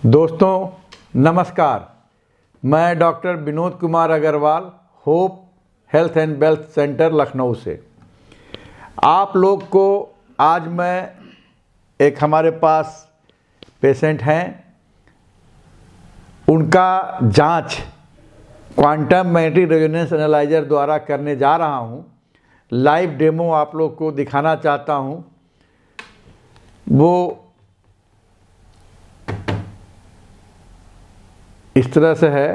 दोस्तों नमस्कार, मैं doctor Vinod Kumar Agarwal, hope health and wealth centre Lucknow से आप लोग को आज मैं एक हमारे पास पेशेंट हैं, उनका जांच क्वांटम मैग्नेटिक रेजोनेंस एनालाइजर द्वारा करने जा रहा हूं। लाइव डेमो आप लोग को दिखाना चाहता हूं। वो इस तरह से है।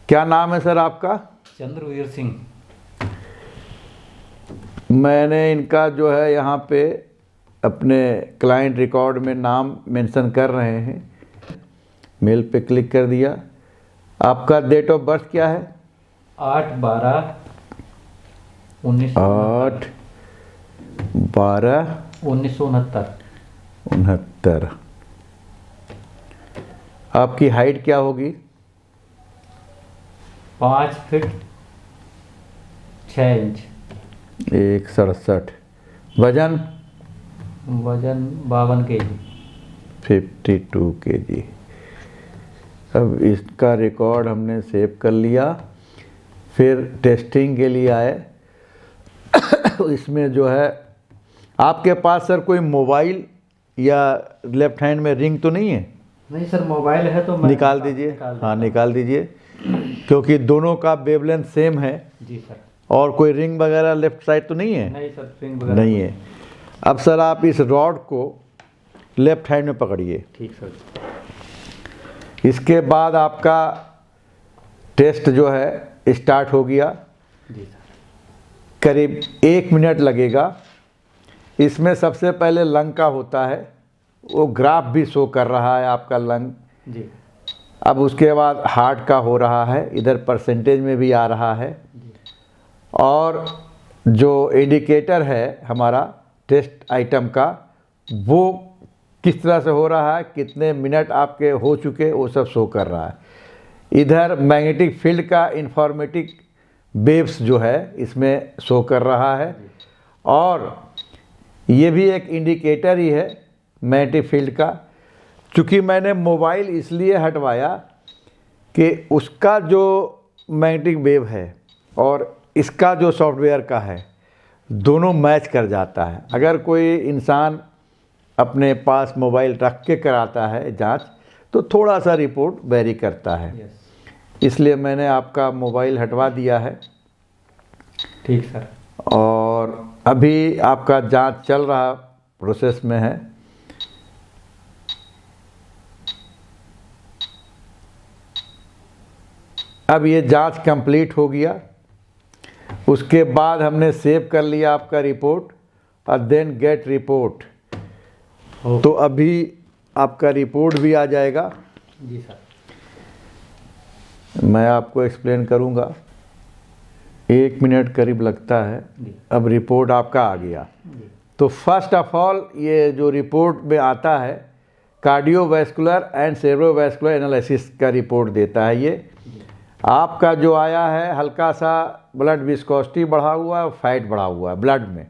क्या नाम है सर आपका? चंद्रवीर सिंह। मैंने इनका जो है यहाँ पे अपने क्लाइंट रिकॉर्ड में नाम मेंशन कर रहे हैं। मेल पे क्लिक कर दिया। आपका डेट ऑफ बर्थ क्या है? 8/12/1969। आपकी हाइट क्या होगी? 5 फीट 6 इंच। 167। वजन? वजन 52 kg। 52 kg। अब इसका रिकॉर्ड हमने सेव कर लिया। फिर टेस्टिंग के लिए आए। इसमें जो है आपके पास सर कोई मोबाइल या लेफ्ट हैंड में रिंग तो नहीं है? नहीं सर, मोबाइल है तो मैं निकाल दीजिए। हाँ निकाल दीजिए, क्योंकि दोनों का वेवलेंथ सेम है। जी सर। और कोई रिंग वगैरह लेफ्ट साइड तो नहीं है? नहीं सर, रिंग वगैरह नहीं है। अब सर आप इस रॉड को लेफ्ट हैंड में पकड़िए। ठीक सर। इसके बाद आपका टेस्ट जो है स्टार्ट हो गया। जी सर। करीब 1 मिनट लगेगा। इसमें सबसे पहले लंग का होता है, वो ग्राफ भी शो कर रहा है आपका लंग। जी। अब उसके बाद हार्ट का हो रहा है, इधर परसेंटेज में भी आ रहा है। और जो इंडिकेटर है हमारा टेस्ट आइटम का, वो किस तरह से हो रहा है, कितने मिनट आपके हो चुके, वो सब शो कर रहा है। इधर मैग्नेटिक फील्ड का इंफॉर्मेटिक वेव्स जो है इसमें शो कर रहा है। और ये भी एक इंडिकेटर ही है मैग्नेटिक फील्ड का। चूँकि मैंने मोबाइल इसलिए हटवाया कि उसका जो मैग्नेटिक वेव है और इसका जो सॉफ्टवेयर का है, दोनों मैच कर जाता है। अगर कोई इंसान अपने पास मोबाइल रख के कराता है जांच, तो थोड़ा सा रिपोर्ट वेरी करता है। इसलिए मैंने आपका मोबाइल हटवा दिया है। ठीक सर। और अभी आपका जांच चल रहा प्रोसेस में है। अब ये जांच कंप्लीट हो गया। उसके बाद हमने सेव कर लिया आपका रिपोर्ट और देन गेट रिपोर्ट। तो अभी आपका रिपोर्ट भी आ जाएगा। जी सर। मैं आपको एक्सप्लेन करूंगा। 1 मिनट करीब लगता है। अब रिपोर्ट आपका आ गया। तो फर्स्ट ऑफ ऑल ये जो रिपोर्ट में आता है, कार्डियोवैस्कुलर एंड सेरेब्रोवैस्कुलर एनालिसिस का रिपोर्ट देता है। ये आपका जो आया है, हल्का सा ब्लड विस्कोसिटी बढ़ा हुआ है, फैट बढ़ा हुआ है ब्लड में।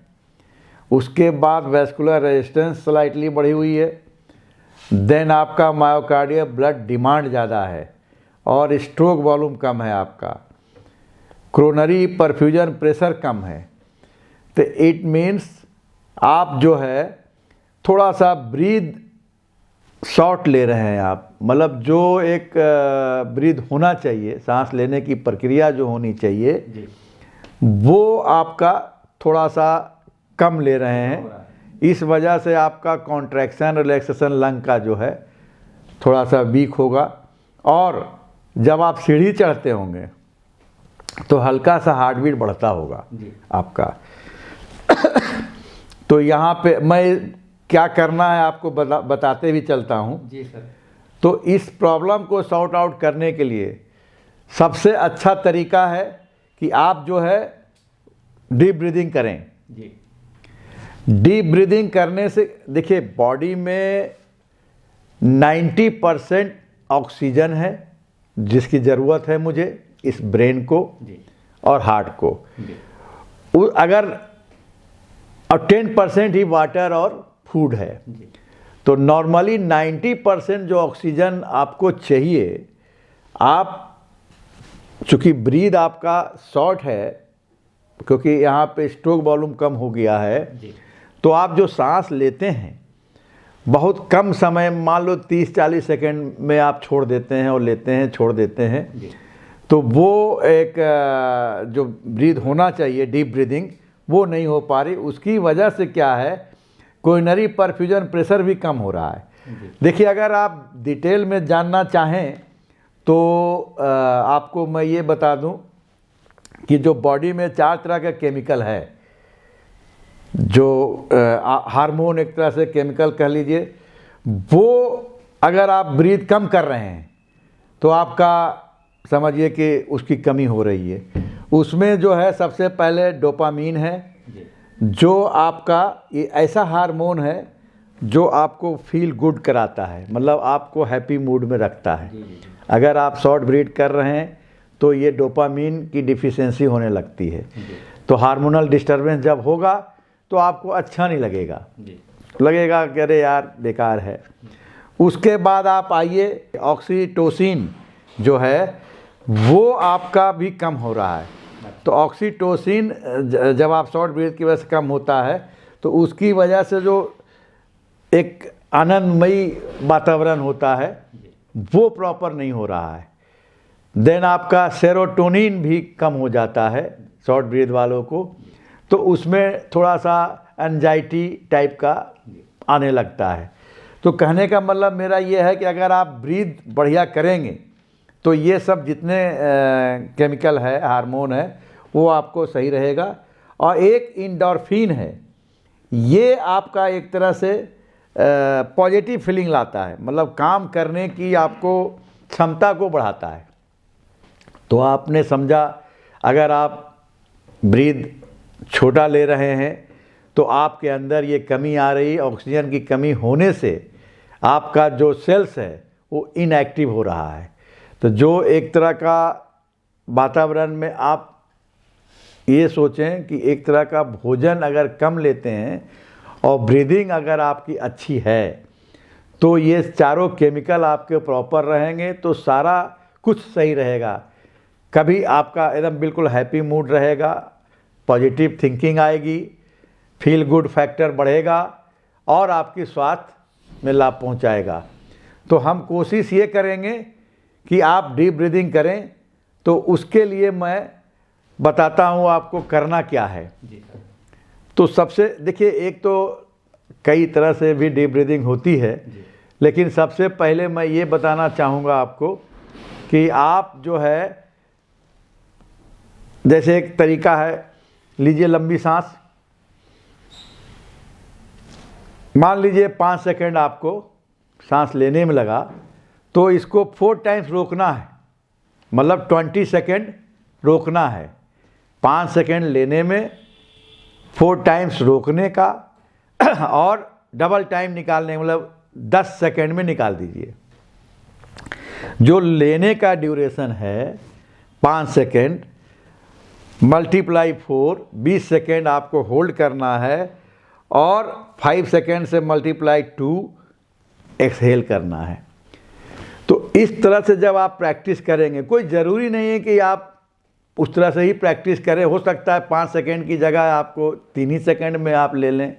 उसके बाद वैस्कुलर रेजिस्टेंस स्लाइटली बढ़ी हुई है। देन आपका मायोकार्डियल ब्लड डिमांड ज़्यादा है और स्ट्रोक वॉल्यूम कम है आपका। क्रोनरी परफ्यूजन प्रेशर कम है। तो इट मीन्स आप जो है थोड़ा सा ब्रीथ शॉर्ट ले रहे हैं आप, मतलब जो एक ब्रीथ होना चाहिए, सांस लेने की प्रक्रिया जो होनी चाहिए, वो आपका थोड़ा सा कम ले रहे हैं। इस वजह से आपका कॉन्ट्रैक्शन रिलैक्सेशन लंग का जो है थोड़ा सा वीक होगा। और जब आप सीढ़ी चढ़ते होंगे तो हल्का सा हार्ट बीट बढ़ता होगा आपका। तो यहाँ पे मैं क्या करना है आपको बताते भी चलता हूँ। जी सर। तो इस प्रॉब्लम को सॉर्ट आउट करने के लिए सबसे अच्छा तरीका है कि आप जो है डीप ब्रीदिंग करें। जी। डीप ब्रीदिंग करने से देखिए, बॉडी में 90% ऑक्सीजन है जिसकी ज़रूरत है मुझे, इस ब्रेन को और हार्ट को। अगर 10% ही वाटर और फूड है। तो नॉर्मली 90% जो ऑक्सीजन आपको चाहिए, आप चूँकि ब्रीद आपका शॉर्ट है क्योंकि यहाँ पे स्ट्रोक वॉल्यूम कम हो गया है, जी तो आप जो सांस लेते हैं बहुत कम समय, मान लो 30-40 सेकंड में आप छोड़ देते हैं और लेते हैं, छोड़ देते हैं, जी तो वो एक जो ब्रीद होना चाहिए डीप ब्रीदिंग, वो नहीं हो पा रही। उसकी वजह से क्या है, कोरोनरी परफ्यूजन प्रेशर भी कम हो रहा है। जी देखिए, अगर आप डिटेल में जानना चाहें तो आपको मैं ये बता दूं कि जो बॉडी में 4 तरह का केमिकल है, जो हार्मोन एक तरह से केमिकल कह लीजिए, वो अगर आप ब्रीथ कम कर रहे हैं तो आपका समझिए कि उसकी कमी हो रही है। उसमें जो है सबसे पहले डोपामीन है, जी जो आपका ये ऐसा हार्मोन है जो आपको फील गुड कराता है, मतलब आपको हैप्पी मूड में रखता है। जी जी अगर आप शॉर्ट ब्रीथ कर रहे हैं तो ये डोपामीन की डिफिशियंसी होने लगती है, जी तो हार्मोनल डिस्टर्बेंस जब होगा तो आपको अच्छा नहीं लगेगा, जी लगेगा कि अरे यार बेकार है। उसके बाद आप आइए, ऑक्सीटोसिन जो है वो आपका भी कम हो रहा है। तो ऑक्सीटोसिन जब आप शॉर्ट ब्रीथ की वजह से कम होता है तो उसकी वजह से जो एक आनंदमयी वातावरण होता है वो प्रॉपर नहीं हो रहा है। देन आपका सेरोटोनिन भी कम हो जाता है शॉर्ट ब्रीथ वालों को, तो उसमें थोड़ा सा एंजाइटी टाइप का आने लगता है। तो कहने का मतलब मेरा ये है कि अगर आप ब्रीथ बढ़िया करेंगे तो ये सब जितने केमिकल है, हार्मोन है, वो आपको सही रहेगा। और एक इंडोर्फिन है, ये आपका एक तरह से पॉजिटिव फीलिंग लाता है, मतलब काम करने की आपको क्षमता को बढ़ाता है। तो आपने समझा, अगर आप ब्रीथ छोटा ले रहे हैं तो आपके अंदर ये कमी आ रही, ऑक्सीजन की कमी होने से आपका जो सेल्स है वो इनएक्टिव हो रहा है। तो जो एक तरह का वातावरण में आप ये सोचें कि एक तरह का भोजन अगर कम लेते हैं और ब्रीदिंग अगर आपकी अच्छी है तो ये चारों केमिकल आपके प्रॉपर रहेंगे तो सारा कुछ सही रहेगा। कभी आपका एकदम बिल्कुल हैप्पी मूड रहेगा, पॉजिटिव थिंकिंग आएगी, फील गुड फैक्टर बढ़ेगा और आपकी स्वास्थ्य में लाभ पहुंचाएगा। तो हम कोशिश ये करेंगे कि आप डीप ब्रीदिंग करें। तो उसके लिए मैं बताता हूँ आपको करना क्या है। जी सर। तो सबसे देखिए, एक तो कई तरह से भी डीप ब्रीदिंग होती है, जी लेकिन सबसे पहले मैं ये बताना चाहूँगा आपको कि आप जो है, जैसे एक तरीका है, लीजिए लंबी सांस, मान लीजिए 5 सेकंड आपको सांस लेने में लगा, तो इसको 4 टाइम्स रोकना है, मतलब 20 सेकंड रोकना है। 5 सेकंड लेने में, 4 टाइम्स रोकने का और डबल टाइम निकालने, मतलब 10 सेकंड में निकाल दीजिए। जो लेने का ड्यूरेशन है 5 सेकंड मल्टीप्लाई 4, 20 सेकंड आपको होल्ड करना है और 5 सेकंड से मल्टीप्लाई 2 एक्सहेल करना है। तो इस तरह से जब आप प्रैक्टिस करेंगे, कोई ज़रूरी नहीं है कि आप उस तरह से ही प्रैक्टिस करें, हो सकता है 5 सेकंड की जगह आपको 3 ही सेकंड में आप ले लें।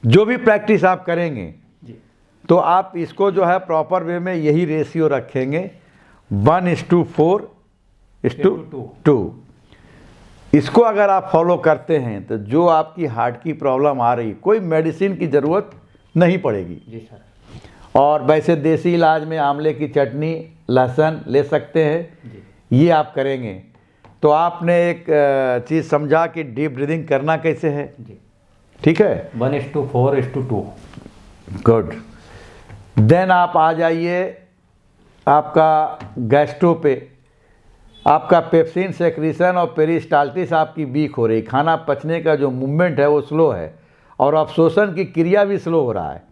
जो भी प्रैक्टिस आप करेंगे जी तो आप इसको जो है प्रॉपर वे में यही रेशियो रखेंगे, 1:4:2। इसको अगर आप फॉलो करते हैं तो जो आपकी हार्ट की प्रॉब्लम आ रही, कोई मेडिसिन की ज़रूरत नहीं पड़ेगी। जी सर। और वैसे देसी इलाज में आंवले की चटनी, लहसुन ले सकते हैं, जी ये आप करेंगे तो आपने एक चीज़ समझा कि डीप ब्रीदिंग करना कैसे है। जी ठीक है, 1:4:2। गुड। देन आप आ जाइए आपका गैस्ट्रो पे। आपका पेप्सिन सेक्रीशन और पेरिस्टाल्टिस आपकी वीक हो रही, खाना पचने का जो मूवमेंट है वो स्लो है और अवशोषण की क्रिया भी स्लो हो रहा है।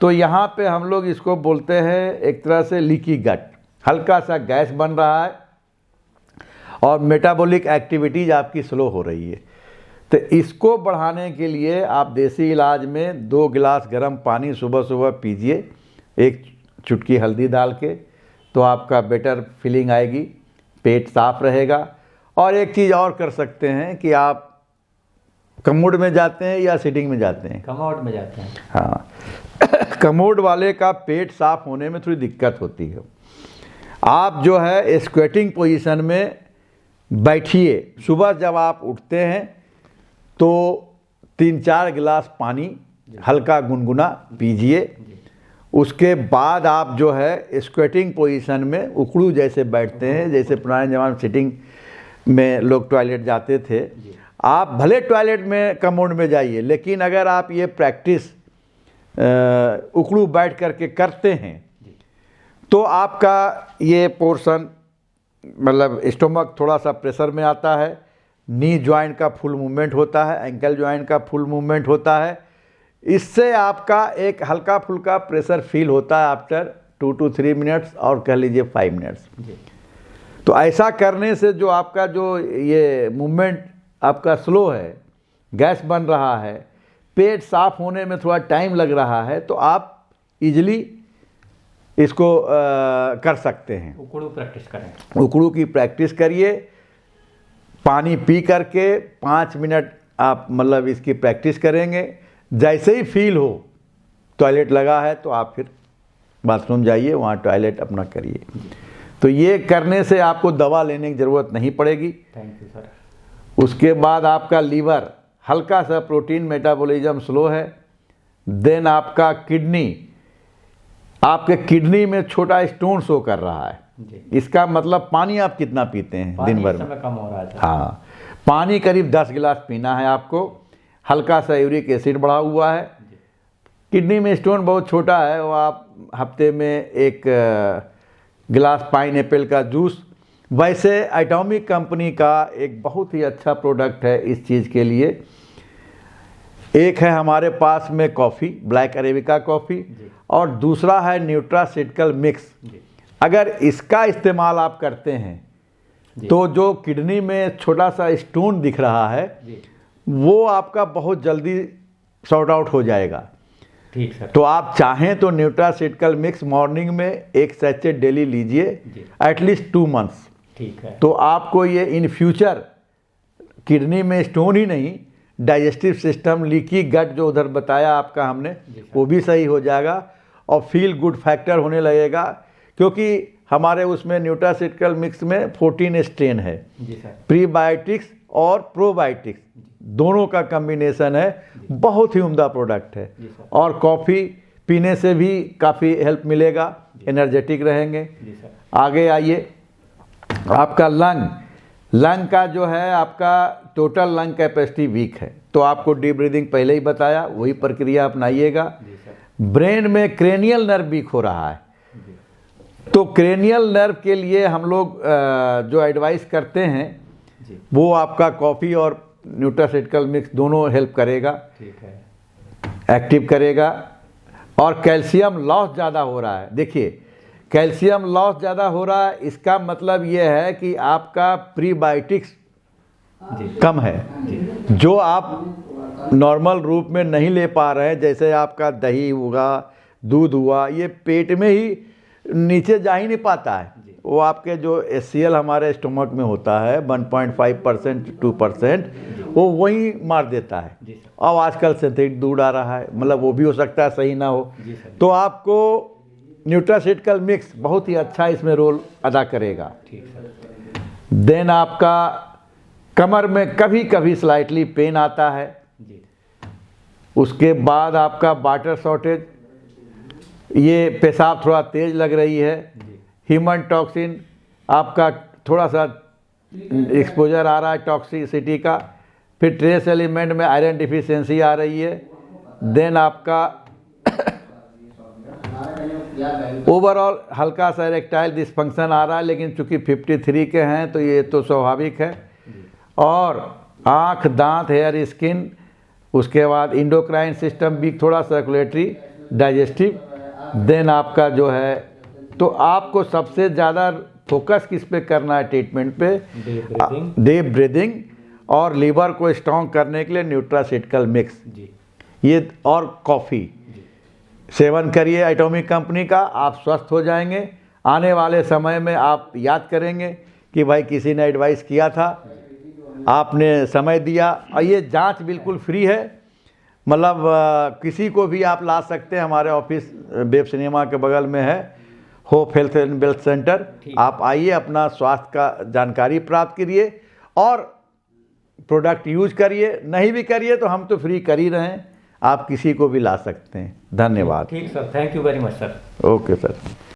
तो यहाँ पे हम लोग इसको बोलते हैं एक तरह से लीकी गट, हल्का सा गैस बन रहा है और मेटाबॉलिक एक्टिविटीज़ आपकी स्लो हो रही है। तो इसको बढ़ाने के लिए आप देसी इलाज में 2 गिलास गर्म पानी सुबह सुबह पीजिए, एक चुटकी हल्दी डाल के, तो आपका बेटर फीलिंग आएगी, पेट साफ रहेगा। और एक चीज़ और कर सकते हैं कि आप कमोड में जाते हैं या सिटिंग में जाते हैं? कमोड में जाते हैं। हाँ कमोड वाले का पेट साफ होने में थोड़ी दिक्कत होती है। आप जो है स्क्वेटिंग पोजीशन में बैठिए, सुबह जब आप उठते हैं तो 3-4 गिलास पानी हल्का गुनगुना पीजिए। उसके बाद आप जो है स्क्वेटिंग पोजीशन में उकड़ू जैसे बैठते हैं, जैसे पुराने ज़माने में सिटिंग में लोग टॉयलेट जाते थे। आप भले टॉयलेट में कमोड में जाइए, लेकिन अगर आप ये प्रैक्टिस उकड़ू बैठ करके करते हैं तो आपका ये पोर्शन मतलब स्टोमक थोड़ा सा प्रेशर में आता है, नी जॉइंट का फुल मूवमेंट होता है, एंकल जॉइंट का फुल मूवमेंट होता है। इससे आपका एक हल्का फुल्का प्रेशर फील होता है आफ्टर 2 to 3 मिनट्स और कह लीजिए 5 मिनट्स। तो ऐसा करने से जो आपका जो ये मूवमेंट आपका स्लो है, गैस बन रहा है, पेट साफ होने में थोड़ा टाइम लग रहा है, तो आप इजीली इसको कर सकते हैं। उकड़ू प्रैक्टिस करें, उकड़ू की प्रैक्टिस करिए, पानी पी करके 5 मिनट आप मतलब इसकी प्रैक्टिस करेंगे। जैसे ही फील हो टॉयलेट लगा है तो आप फिर बाथरूम जाइए, वहाँ टॉयलेट अपना करिए। तो ये करने से आपको दवा लेने की ज़रूरत नहीं पड़ेगी। Thank you sir. उसके बाद आपका लीवर, हल्का सा प्रोटीन मेटाबॉलिज्म स्लो है। देन आपका किडनी, आपके किडनी में छोटा स्टोन शो कर रहा है। इसका मतलब पानी आप कितना पीते हैं दिन भर में? कम हो रहा है। हाँ, पानी करीब 10 गिलास पीना है आपको। हल्का सा यूरिक एसिड बढ़ा हुआ है। किडनी में स्टोन बहुत छोटा है, वो आप हफ्ते में 1 गिलास पाइनएप्पल का जूस। वैसे एटॉमिक कंपनी का एक बहुत ही अच्छा प्रोडक्ट है इस चीज़ के लिए। एक है हमारे पास में कॉफ़ी, ब्लैक अरेबिका कॉफ़ी, और दूसरा है न्यूट्रासिटिकल मिक्स। अगर इसका इस्तेमाल आप करते हैं तो जो किडनी में छोटा सा स्टोन दिख रहा है वो आपका बहुत जल्दी सॉर्ट आउट हो जाएगा। ठीक सर। तो आप चाहें तो न्यूट्रासिटिकल मिक्स मॉर्निंग में 1 सैचेट डेली लीजिए, एटलीस्ट 2 मंथ्स। ठीक है। तो आपको ये इन फ्यूचर किडनी में स्टोन ही नहीं, डाइजेस्टिव सिस्टम, लीकी गट जो उधर बताया आपका हमने, वो भी सही हो जाएगा और फील गुड फैक्टर होने लगेगा। क्योंकि हमारे उसमें न्यूट्रासिटिकल मिक्स में 14 स्ट्रेन है। जी सर। प्रीबायोटिक्स और प्रोबायोटिक्स दोनों का कम्बिनेशन है, बहुत ही उम्दा प्रोडक्ट है। और कॉफ़ी पीने से भी काफ़ी हेल्प मिलेगा, एनर्जेटिक रहेंगे। आगे आइए, आपका लंग का जो है आपका टोटल लंग कैपेसिटी वीक है, तो आपको डीप ब्रीदिंग पहले ही बताया, वही प्रक्रिया अपनाइएगा। ब्रेन में क्रेनियल नर्व वीक हो रहा है, तो क्रेनियल नर्व के लिए हम लोग जो एडवाइस करते हैं वो आपका कॉफ़ी और न्यूट्रासिटिकल मिक्स दोनों हेल्प करेगा। ठीक है। एक्टिव करेगा। और कैल्शियम लॉस ज़्यादा हो रहा है, देखिए कैल्शियम लॉस ज़्यादा हो रहा है, इसका मतलब ये है कि आपका प्रीबायोटिक्स कम है, जो आप नॉर्मल रूप में नहीं ले पा रहे हैं। जैसे आपका दही हुआ, दूध हुआ, ये पेट में ही नीचे जा ही नहीं पाता है। वो आपके जो HCl हमारे स्टोमक में होता है 1.5% 2%, वो वही मार देता है। और आजकल सिंथेटिक दूध आ रहा है, मतलब वो भी हो सकता है सही ना हो। तो आपको न्यूट्रासिटिकल मिक्स बहुत ही अच्छा इसमें रोल अदा करेगा। देन आपका कमर में कभी कभी स्लाइटली पेन आता है। उसके बाद आपका वाटर शॉर्टेज, ये पेशाब थोड़ा तेज लग रही है। ह्यूमन टॉक्सिन आपका थोड़ा सा एक्सपोजर आ रहा है टॉक्सिसिटी का। फिर ट्रेस एलिमेंट में आयरन डिफिशियंसी आ रही है। देन आपका ओवरऑल हल्का सा इरेक्टाइल डिस्फंक्शन आ रहा है, लेकिन चूंकि 53 के हैं तो ये तो स्वाभाविक है। और आँख, दांत, हेयर, स्किन, उसके बाद इंडोक्राइन सिस्टम भी थोड़ा सर्कुलेटरी, डाइजेस्टिव। देन आपका जो है, तो आपको सबसे ज़्यादा फोकस किस पे करना है ट्रीटमेंट पे? डीप ब्रीदिंग और लीवर को स्ट्रॉन्ग करने के लिए न्यूट्रासिटिकल मिक्स, जी ये और कॉफ़ी जी सेवन करिए एटॉमिक कंपनी का, आप स्वस्थ हो जाएंगे। आने वाले समय में आप याद करेंगे कि भाई किसी ने एडवाइस किया था, आपने समय दिया। और ये जांच बिल्कुल फ्री है, मतलब किसी को भी आप ला सकते हैं। हमारे ऑफिस वेब सिनेमा के बगल में है, hope health and wealth centre. आप आइए, अपना स्वास्थ्य का जानकारी प्राप्त करिए और प्रोडक्ट यूज करिए। नहीं भी करिए तो हम तो फ्री कर ही रहे हैं, आप किसी को भी ला सकते हैं। धन्यवाद। ठीक sir, thank you very much sir. Okay sir.